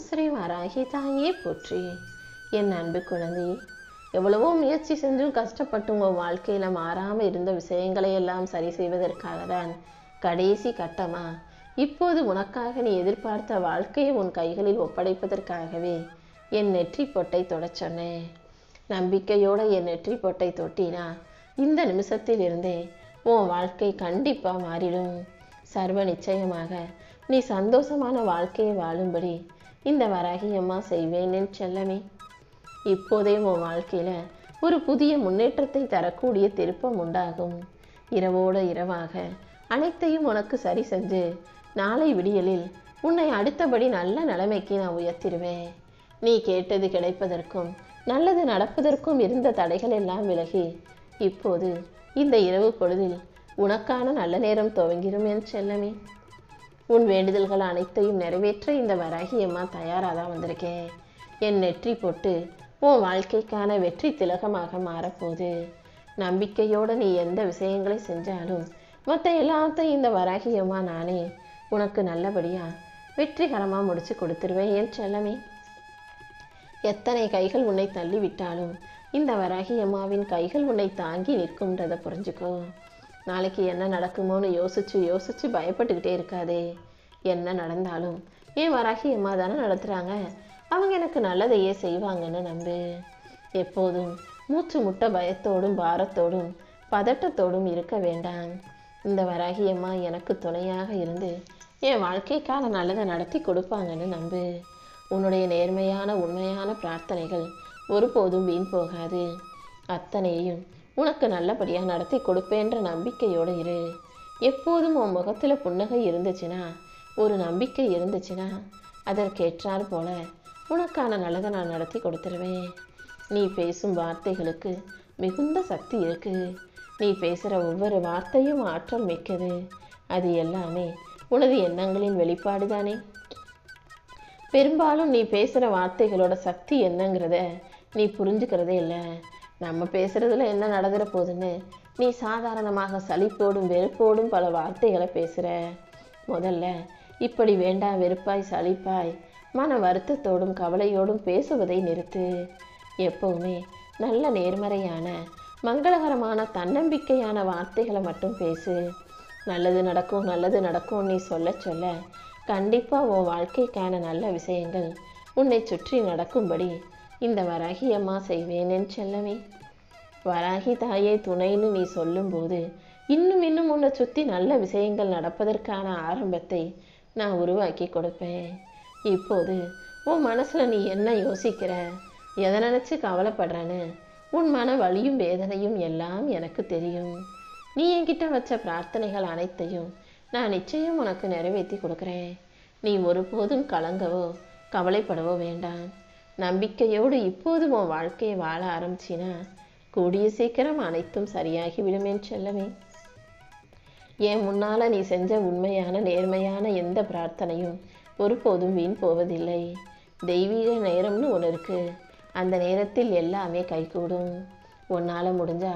ஸ்ரீ வராகி தாயே போற்றி. என் அன்பு குழந்தை, எவ்வளவோ முயற்சி செஞ்சும் கஷ்டப்பட்டும் உன் வாழ்க்கையில மாறாமல் இருந்த விஷயங்களை எல்லாம் சரி செய்வதற்காக தான் கடைசி கட்டமா இப்போது உனக்காக நீ எதிர்பார்த்த வாழ்க்கையை உன் கைகளில் ஒப்படைப்பதற்காகவே என் நெற்றி பொட்டை தொடச் சொன்னேன். நம்பிக்கையோட என் நெற்றி பொட்டை தொட்டினா இந்த நிமிஷத்தில் இருந்தே உன் வாழ்க்கை கண்டிப்பா மாறிடும். சர்வ நிச்சயமாக நீ சந்தோஷமான வாழ்க்கையை வாழும்படி இந்த வராகி அம்மா செய்வேன் என் செல்லமே. இப்போதே உன் வாழ்க்கையில ஒரு புதிய முன்னேற்றத்தை தரக்கூடிய திருப்பம் உண்டாகும். இரவோட இரவாக அனைத்தையும் உனக்கு சரி செஞ்சு நாளை விடியலில் உன்னை அடுத்தபடி நல்ல நிலைமைக்கு நான் உயர்த்திடுவேன். நீ கேட்டது கிடைப்பதற்கும் நல்லது நடப்பதற்கும் இருந்த தடைகள் எல்லாம் விலகி இப்போது இந்த இரவு பொழுதில் உனக்கான நல்ல நேரம் துவங்கிடும் என் செல்லமே. உன் வேண்டுதல்கள் அனைத்தையும் நிறைவேற்ற இந்த வராகி அம்மா தயாராக தான் வந்திருக்கேன். என் நெற்றி போட்டு உன் வாழ்க்கைக்கான வெற்றி திலகமாக மாறப்போகுது. நம்பிக்கையோடு நீ எந்த விஷயங்களை செஞ்சாலும் மற்ற எல்லாத்தையும் இந்த வராகி அம்மா நானே உனக்கு நல்லபடியாக வெற்றிகரமாக முடிச்சு கொடுத்துருவேன் என் செல்லமே. எத்தனை கைகள் உன்னை தள்ளிவிட்டாலும் இந்த வராகி அம்மாவின் கைகள் உன்னை தாங்கி நிற்கும்ன்றதை புரிஞ்சுக்கோ. நாளைக்கு என்ன நடக்குமோன்னு யோசிச்சு பயப்பட்டுக்கிட்டே இருக்காதே. என்ன நடந்தாலும் ஏன் வராகி அம்மா தானே நடத்துகிறாங்க, அவங்க எனக்கு நல்லதையே செய்வாங்கன்னு நம்பு. எப்போதும் மூச்சு முட்ட பயத்தோடும் பாரத்தோடும் பதட்டத்தோடும் இருக்க வேண்டாம். இந்த வராகி அம்மா எனக்கு துணையாக இருந்து என் வாழ்க்கைக்கான நல்லதை நடத்தி கொடுப்பாங்கன்னு நம்பு. உன்னுடைய நேர்மையான உண்மையான பிரார்த்தனைகள் ஒருபோதும் வீண் போகாது. அத்தனையும் உனக்கு நல்லபடியாக நடத்தி கொடுப்பேன்ற நம்பிக்கையோடு இரு. எப்போதும் உன் முகத்தில் புன்னகை இருந்துச்சுன்னா, ஒரு நம்பிக்கை இருந்துச்சுன்னா அதற்கேற்றார் போல உனக்கான நல்லதை நான் நடத்தி கொடுத்துருவேன். நீ பேசும் வார்த்தைகளுக்கு மிகுந்த சக்தி இருக்கு. நீ பேசுகிற ஒவ்வொரு வார்த்தையும் ஆற்றல் மிக்கது. அது எல்லாமே உனது எண்ணங்களின் வெளிப்பாடு தானே. பெரும்பாலும் நீ பேசுகிற வார்த்தைகளோட சக்தி என்னங்கிறத நீ புரிஞ்சுக்கிறதே இல்லை. நம்ம பேசுகிறதுல என்ன நடந்துட போகுதுன்னு நீ சாதாரணமாக சலிப்போடும் வெறுப்போடும் பல வார்த்தைகளை பேசுகிற. முதல்ல இப்படி வேண்டாம் வெறுப்பாய் சலிப்பாய் மன வருத்தத்தோடும் கவலையோடும் பேசுவதை நிறுத்து. எப்பவுமே நல்ல நேர்மறையான மங்களகரமான தன்னம்பிக்கையான வார்த்தைகளை மட்டும் பேசு. நல்லது நடக்கும் நல்லது நடக்கும் நீ சொல்ல சொல்ல கண்டிப்பாக உன் வாழ்க்கைக்கான நல்ல விஷயங்கள் உன்னை சுற்றி நடக்கும்படி இந்த வராகி அம்மா செய்வேன் என் செல்லமே. வராகி தாயே துணைன்னு நீ சொல்லும்போது இன்னும் உன்னை சுற்றி நல்ல விஷயங்கள் நடப்பதற்கான ஆரம்பத்தை நான் உருவாக்கி கொடுப்பேன். இப்போது உன் மனசில் நீ என்ன யோசிக்கிற, எதை நினச்சி கவலைப்படுறன்னு உன் மன வலியும் வேதனையும் எல்லாம் எனக்கு தெரியும். நீ என்கிட்ட வச்ச பிரார்த்தனைகள் அனைத்தையும் நான் நிச்சயம் உனக்கு நிறைவேற்றி கொடுக்குறேன். நீ ஒருபோதும் கலங்கவோ கவலைப்படவோ வேண்டாம். நம்பிக்கையோடு இப்போது உன் வாழ்க்கையை வாழ ஆரம்பிச்சினா கூடிய சீக்கிரம் அனைத்தும் சரியாகி விடுமேன் செல்லமே. என் முன்னால நீ செஞ்ச உண்மையான நேர்மையான எந்த பிரார்த்தனையும் ஒருபோதும் வீண் போவதில்லை. தெய்வீக நேரம்னு ஒன்று இருக்கு. அந்த நேரத்தில் எல்லாமே கைகூடும். உன்னால் முடிஞ்சா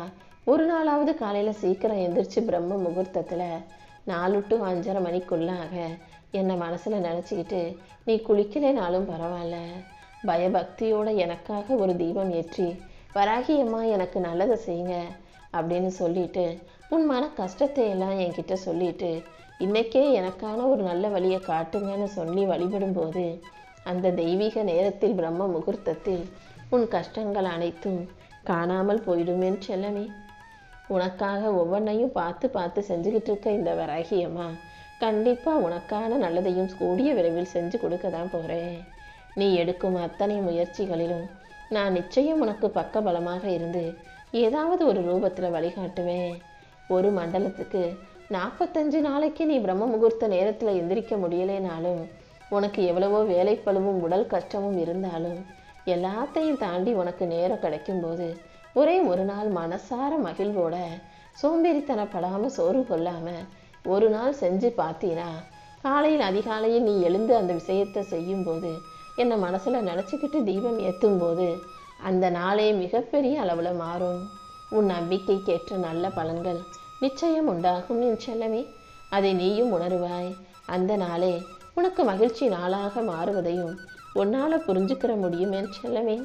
ஒரு நாளாவது காலையில் சீக்கிரம் எந்திரிச்சு பிரம்ம முகூர்த்தத்தில் 4 to 5:30 மணிக்குள்ளாக என்னை மனசில் நினச்சிக்கிட்டு நீ குளிக்கலைனாலும் பரவாயில்ல, பயபக்தியோட எனக்காக ஒரு தீபம் ஏற்றி வராகி அம்மா எனக்கு நல்லதை செய்யுங்க அப்படின்னு சொல்லிட்டு உன் மன கஷ்டத்தை எல்லாம் என்கிட்ட சொல்லிட்டு இன்னைக்கே எனக்கான ஒரு நல்ல வழியை காட்டுங்கன்னு சொல்லி வழிபடும்போது அந்த தெய்வீக நேரத்தில் பிரம்ம முகூர்த்தத்தில் உன் கஷ்டங்கள் அனைத்தும் காணாமல் போயிடுமேன்னு செல்லமே. உனக்காக ஒவ்வொன்றையும் பார்த்து செஞ்சுக்கிட்டு இருக்க இந்த வராகி அம்மா கண்டிப்பாக உனக்கான நல்லதையும் கூடிய விரைவில் செஞ்சு கொடுக்க தான் போகிறேன். நீ எடுக்கும் அத்தனை முயற்சிகளிலும் நான் நிச்சயம் உனக்கு பக்கபலமாக இருந்து ஏதாவது ஒரு ரூபத்தில் வழிகாட்டுவேன். ஒரு மண்டலத்துக்கு 45 நாளைக்கு நீ பிரம்ம முகூர்த்த நேரத்தில் எந்திரிக்க முடியலைனாலும் உனக்கு எவ்வளவோ வேலைப்பளுவும் உடல் கஷ்டமும் இருந்தாலும் எல்லாத்தையும் தாண்டி உனக்கு நேரம் கிடைக்கும்போது ஒரே ஒரு நாள் மனசார மகிழ்வோட சோம்பேறித்தனப்படாமல் சோறு கொள்ளாமல் ஒரு நாள் செஞ்சு பார்த்தீனா காலையில் அதிகாலையில் நீ எழுந்து அந்த விஷயத்தை செய்யும்போது என்னை மனசில் நினச்சிக்கிட்டு தீபம் ஏற்றும் போது அந்த நாளே மிகப்பெரிய அளவில் மாறும். உன் நம்பிக்கைக்கேற்ற நல்ல பலன்கள் நிச்சயம் உண்டாகும் என் செல்லமே. அதை நீயும் உணருவாய். அந்த நாளே உனக்கு மகிழ்ச்சி நாளாக மாறுவதையும் உன்னால புரிஞ்சுக்கிற முடியும் என் செல்லமே.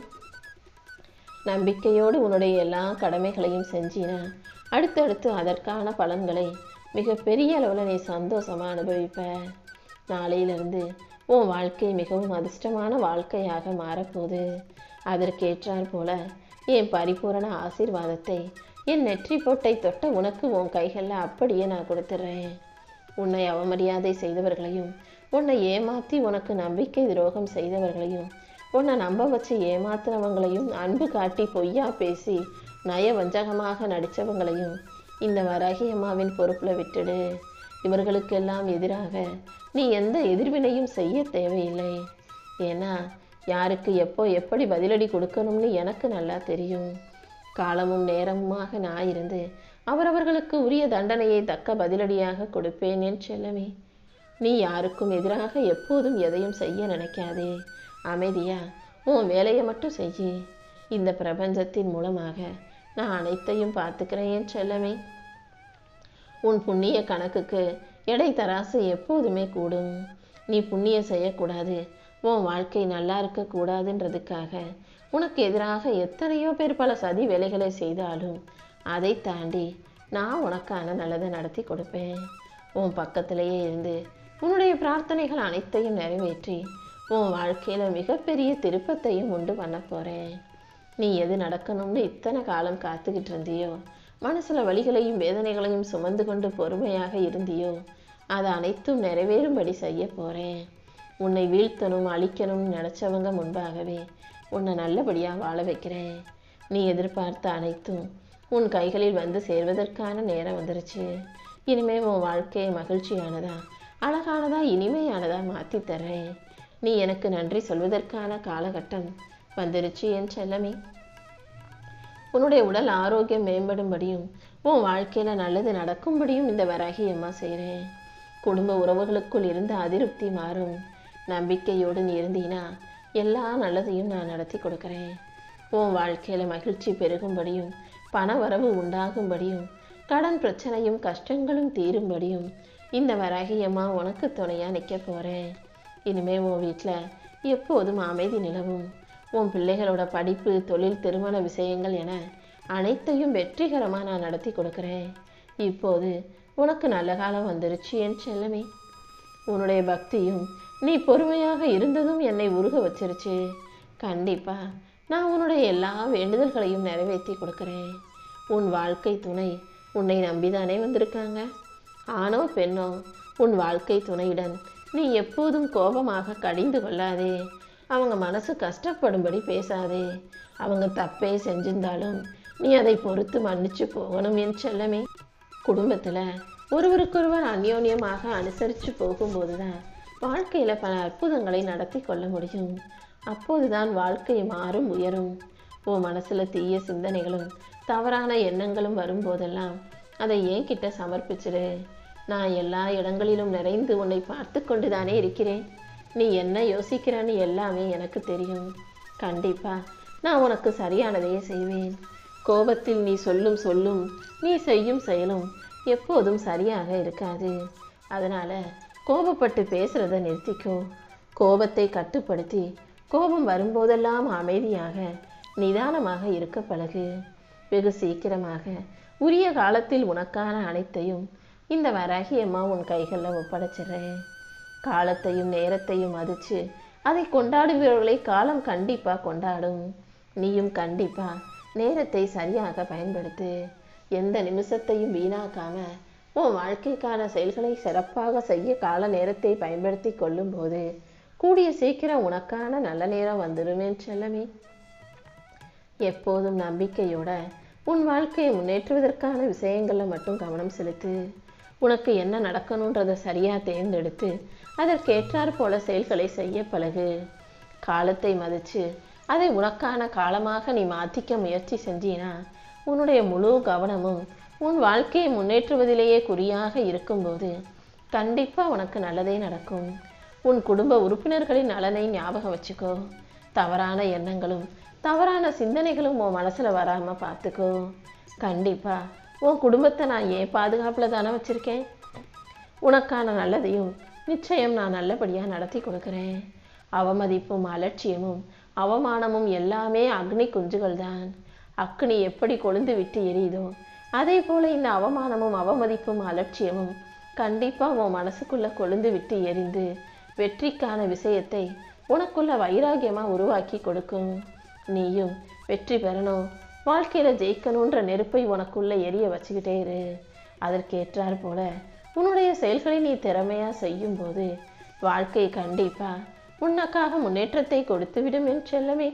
நம்பிக்கையோடு உன்னுடைய எல்லா கடமைகளையும் செஞ்சினா அடுத்தடுத்து அதற்கான பலன்களை மிக பெரிய அளவில் நீ சந்தோஷமாக அனுபவிப்ப. நாளையிலிருந்து உன் வாழ்க்கை மிகவும் அதிர்ஷ்டமான வாழ்க்கையாக மாறப்போகுது. அதற்கேற்றாற் போல என் பரிபூரண ஆசீர்வாதத்தை என் நெற்றி பொட்டை தொட்ட உனக்கு உன் கைகளில் அப்படியே நான் கொடுத்துட்றேன். உன்னை அவமரியாதை செய்தவர்களையும், உன்னை ஏமாற்றி உனக்கு நம்பிக்கை துரோகம் செய்தவர்களையும், உன்னை நம்ப வச்சு ஏமாத்துறவங்களையும், அன்பு காட்டி பொய்யா பேசி நயவஞ்சகமாக நடித்தவங்களையும் இந்த வராகி அம்மாவின் பொறுப்பில் விட்டுடு. இவர்களுக்கெல்லாம் எதிராக நீ எந்த எதிர்வினையும் செய்ய தேவையில்லை. ஏன்னா யாருக்கு எப்போ எப்படி பதிலடி கொடுக்கணும்னு எனக்கு நல்லா தெரியும். காலமும் நேரமுமாக நான் இருந்து அவரவர்களுக்கு உரிய தண்டனையை தக்க பதிலடியாக கொடுப்பேன் என் செல்லமே. நீ யாருக்கும் எதிராக எப்போதும் எதையும் செய்ய நினைக்காதே. அமைதியா உன் வேலையை மட்டும் செய்யி. இந்த பிரபஞ்சத்தின் மூலமாக நான் அனைத்தையும் பார்த்துக்கிறேன் என் செல்லமே. உன் புண்ணிய கணக்குக்கு எடை தராசு எப்போதுமே கூடும். நீ புண்ணியம் செய்யக்கூடாது, உன் வாழ்க்கை நல்லா இருக்கக்கூடாதுன்றதுக்காக உனக்கு எதிராக எத்தனையோ பேர் பல சதி வேலைகளை செய்தாலும் அதை தாண்டி நான் உனக்கான நல்லதை நடத்தி கொடுப்பேன். உன் பக்கத்திலேயே இருந்து உன்னுடைய பிரார்த்தனைகள் அனைத்தையும் நிறைவேற்றி உன் வாழ்க்கையில் மிகப்பெரிய திருப்பத்தையும் உண்டு பண்ண போகிறேன். நீ எது நடக்கணும்னு இத்தனை காலம் காத்துக்கிட்டு இருந்தியோ, மனசில் வலிகளையும் வேதனைகளையும் சுமந்து கொண்டு பொறுமையாக இருந்தியோ, அதை அனைத்தும் நிறைவேறும்படி செய்ய போகிறேன். உன்னை வீழ்த்தணும் அழிக்கணும்னு நினச்சவங்க முன்பாகவே உன்னை நல்லபடியாக வாழ வைக்கிறேன். நீ எதிர்பார்த்த அனைத்தும் உன் கைகளில் வந்து சேர்வதற்கான நேரம் வந்துருச்சு. இனிமே உன் வாழ்க்கையை மகிழ்ச்சியானதா, அழகானதா, இனிமையானதா மாற்றி தர்றேன். நீ எனக்கு நன்றி சொல்வதற்கான காலகட்டம் வந்துருச்சு என் செல்லமே. உன்னுடைய உடல் ஆரோக்கியம் மேம்படும்படியும் உன் வாழ்க்கையில் நல்லது நடக்கும்படியும் இந்த வராகி அம்மா செய்கிறேன். குடும்ப உறவுகளுக்குள் இருந்த அதிருப்தி மாறும். நம்பிக்கையோடு நீ இருந்தீனா எல்லா நல்லதையும் நான் நடத்தி கொடுக்குறேன். உன் வாழ்க்கையில் மகிழ்ச்சி பெருகும்படியும், பண வரவு உண்டாகும்படியும், கடன் பிரச்சனையும் கஷ்டங்களும் தீரும்படியும் இந்த வராகி அம்மா உனக்கு துணையாக நிற்க போகிறேன். இனிமே உன் வீட்டில் எப்போதும் அமைதி நிலவும். உன் பிள்ளைகளோட படிப்பு, தொழில், திருமண விஷயங்கள் என அனைத்தையும் வெற்றிகரமாக நான் நடத்தி கொடுக்குறேன். இப்போது உனக்கு நல்ல காலம் வந்துருச்சு என் செல்லமே. உன்னுடைய பக்தியும் நீ பொறுமையாக இருந்ததும் என்னை உருக வச்சிருச்சு. கண்டிப்பா நான் உன்னுடைய எல்லா வேண்டுதல்களையும் நிறைவேற்றி கொடுக்குறேன். உன் வாழ்க்கை துணை உன்னை நம்பிதானே வந்திருக்காங்க. ஆணோ பெண்ணோ உன் வாழ்க்கை துணையுடன் நீ எப்போதும் கோபமாக கடிந்து கொள்ளாதே. அவங்க மனசு கஷ்டப்படும்படி பேசாதே. அவங்க தப்பே செஞ்சிருந்தாலும் நீ அதை பொறுத்து மன்னிச்சு போகணும் என் செல்லமே. குடும்பத்தில் ஒருவருக்கொருவர் அந்யோன்யமாக அனுசரித்து போகும்போது தான் வாழ்க்கையில் பல அற்புதங்களை நடத்தி கொள்ள முடியும். அப்போதுதான் வாழ்க்கை மாறும், உயரும். உன் மனசில் தீய சிந்தனைகளும் தவறான எண்ணங்களும் வரும்போதெல்லாம் அதை என்கிட்ட சமர்ப்பிச்சிடு. நான் எல்லா இடங்களிலும் நிறைந்து உன்னை பார்த்து கொண்டு தானே இருக்கிறேன். நீ என்ன யோசிக்கிறான்னு எல்லாமே எனக்கு தெரியும். கண்டிப்பா நான் உனக்கு சரியானதையே செய்வேன். கோபத்தில் நீ சொல்லும் நீ செய்யும் செயலும் எப்போதும் சரியாக இருக்காது. அதனால கோபப்பட்டு பேசுறத நிறுத்திக்கோ. கோபத்தை கட்டுப்படுத்தி கோபம் வரும்போதெல்லாம் அமைதியாக நிதானமாக இருக்க பழகு. வெகு சீக்கிரமாக உரிய காலத்தில் உனக்கான அனைத்தையும் இந்த வராகி அம்மா உன் கைகளில் ஒப்படைச்சிடுறேன். காலத்தையும் நேரத்தையும் மதித்து அதை கொண்டாடுபவர்களை காலம் கண்டிப்பாக கொண்டாடும். நீயும் கண்டிப்பாக நேரத்தை சரியாக பயன்படுத்து. எந்த நிமிஷத்தையும் வீணாக்காம உன் வாழ்க்கைக்கான செயல்களை சிறப்பாக செய்ய கால நேரத்தை பயன்படுத்தி கொள்ளும்போது கூடிய சீக்கிரம் உனக்கான நல்ல நேரம் வந்துடும் என் செல்லமே. எப்போதும் நம்பிக்கையோட உன் வாழ்க்கையை முன்னேற்றுவதற்கான விஷயங்களில் மட்டும் கவனம் செலுத்து. உனக்கு என்ன நடக்கணுன்றதை சரியாக தேர்ந்தெடுத்து அதற்கேற்றாற் போல செயல்களை செய்ய பழகு. காலத்தை மதித்து அதை உனக்கான காலமாக நீ மாற்றிக்க முயற்சி செஞ்சினா உன்னுடைய முழு கவனமும் உன் வாழ்க்கையை முன்னேற்றுவதிலேயே குறியாக இருக்கும்போது கண்டிப்பாக உனக்கு நல்லதே நடக்கும். உன் குடும்ப உறுப்பினர்களின் நலனை ஞாபகம் வச்சுக்கோ. தவறான எண்ணங்களும் தவறான சிந்தனைகளும் உன் மனசில் வராமல் பார்த்துக்கோ. கண்டிப்பாக உன் குடும்பத்தை நான் ஏன் பாதுகாப்பில் தானே வச்சுருக்கேன். உனக்கான நல்லதையும் நிச்சயம் நான் நல்லபடியாக நடத்தி கொடுக்குறேன். அவமதிப்பும் அலட்சியமும் அவமானமும் எல்லாமே அக்னி குஞ்சுகள் தான். அக்னி எப்படி கொழுந்து விட்டு எரியுதோ அதே போல இந்த அவமானமும் அவமதிப்பும் அலட்சியமும் கண்டிப்பாக உன் மனசுக்குள்ள கொழுந்து விட்டு எரிந்து வெற்றிக்கான விஷயத்தை உனக்குள்ள வைராகியமாக உருவாக்கி கொடுக்கும். நீயும் வெற்றி பெறணும், வாழ்க்கையில் ஜெயிக்கணுன்ற நெருப்பை உனக்குள்ள எரிய வச்சுக்கிட்டே இரு. அதற்கேற்றார் போல உன்னுடைய செயல்களை நீ திறமையாக செய்யும்போது வாழ்க்கை கண்டிப்பாக உனக்காக முன்னேற்றத்தை கொடுத்து விடும் என் செல்லமே.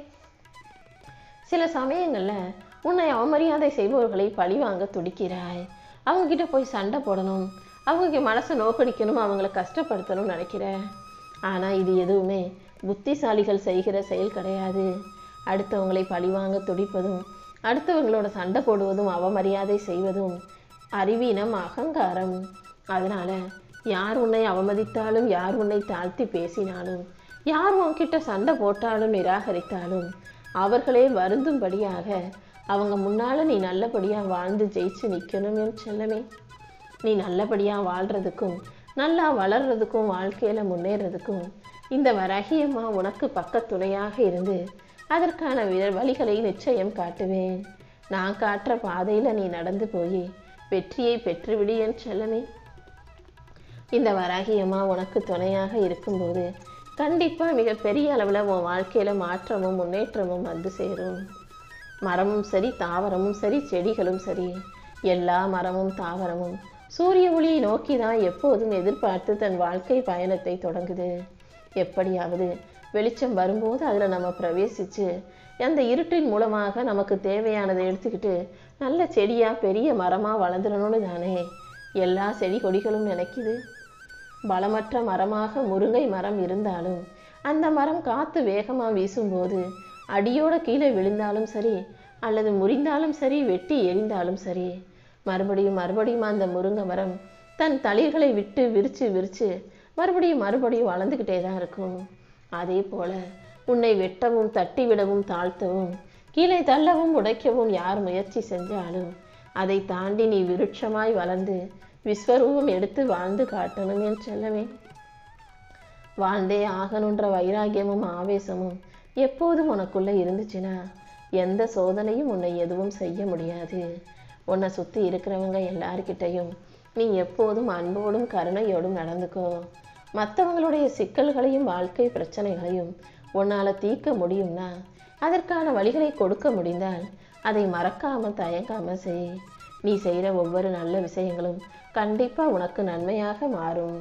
சில சமயங்களில் உன்னை அவமரியாதை செய்பவர்களை பழி வாங்க துடிக்கிறாய். அவங்கக்கிட்ட போய் சண்டை போடணும், அவங்க மனசை நோக்கடிக்கணும், அவங்கள கஷ்டப்படுத்தணும்னு நினைக்கிற. ஆனால் இது எதுவுமே புத்திசாலிகள் செய்கிற செயல் கிடையாது. அடுத்தவங்களை பழிவாங்க துடிப்பதும் அடுத்தவங்களோட சண்டை போடுவதும் அவமரியாதை செய்வதும் அறிவீனம், அகங்காரம். அதனால யார் உன்னை அவமதித்தாலும், யார் உன்னை தாழ்த்தி பேசினாலும், யார் உன்கிட்ட சண்டை போட்டாலும் நிராகரித்தாலும் அவர்களே வருந்தும்படியாக அவங்க முன்னால நீ நல்லபடியாக வாழ்ந்து ஜெயிச்சு நிற்கணும் என் செல்லமே. நீ நல்லபடியாக வாழ்கிறதுக்கும் நல்லா வளர்றதுக்கும் வாழ்க்கையில் முன்னேறதுக்கும் இந்த வராகியம்மா உனக்கு பக்கத்துணையாக இருந்து அதற்கான வழிகளை நிச்சயம் காட்டுவேன். நான் காட்டுற பாதையில் நீ நடந்து போய் வெற்றியை பெற்றுவிடு என் செல்லமே. இந்த வராகியம்மா உனக்கு துணையாக இருக்கும்போது கண்டிப்பாக மிகப்பெரிய அளவில் உன் வாழ்க்கையில் மாற்றமும் முன்னேற்றமும் வந்து சேரும். மரமும் சரி, தாவரமும் சரி, செடிகளும் சரி, எல்லா மரமும் தாவரமும் சூரிய ஒளியை நோக்கி தான் எப்போதும் எதிர்பார்த்து தன் வாழ்க்கை பயணத்தை தொடங்குது. எப்படியாவது வெளிச்சம் வரும்போது அதில் நம்ம பிரவேசித்து அந்த இருட்டின் மூலமாக நமக்கு தேவையானதை எடுத்துக்கிட்டு நல்ல செடியாக பெரிய மரமாக வளர்ந்துடணும்னு தானே எல்லா செடி கொடிகளும் நினைக்குது. பலமற்ற மரமாக முருங்கை மரம் இருந்தாலும் அந்த மரம் காற்று வேகமாக வீசும்போது அடியோட கீழே விழுந்தாலும் சரி, அல்லது முறிந்தாலும் சரி, வெட்டி எரிந்தாலும் சரி, மறுபடியும் மறுபடியும் அந்த முருங்கை மரம் தன் தளிர்களை விட்டு விரித்து மறுபடியும் வளர்ந்துக்கிட்டே தான் இருக்கும். அதே போல உன்னை வெட்டவும் தட்டிவிடவும் தாழ்த்தவும் கீழே தள்ளவும் உடைக்கவும் யார் முயற்சி செஞ்சாலும் அதை தாண்டி நீ விருட்சமாய் வளர்ந்து விஸ்வரூபம் எடுத்து வாழ்ந்து காட்டணும் என் செல்லமே. வாழ்ந்தே ஆகணுன்ற வைராகியமும் ஆவேசமும் எப்போதும் உனக்குள்ள இருந்துச்சுன்னா எந்த சோதனையும் உன்னை எதுவும் செய்ய முடியாது. உன்னை சுற்றி இருக்கிறவங்க எல்லார்கிட்டையும் நீ எப்போதும் அன்போடும் கருணையோடும் நடந்துக்கோ. மற்றவங்களுடைய சிக்கல்களையும் வாழ்க்கை பிரச்சனைகளையும் உன்னால் தீர்க்க முடியும்னா அதற்கான வழிகளை கொடுக்க முடிந்தால் அதை மறக்காமல் தயங்காமல் செய். நீ செய்கிற ஒவ்வொரு நல்ல விஷயங்களும் கண்டிப்பாக உனக்கு நன்மையாக மாறும்.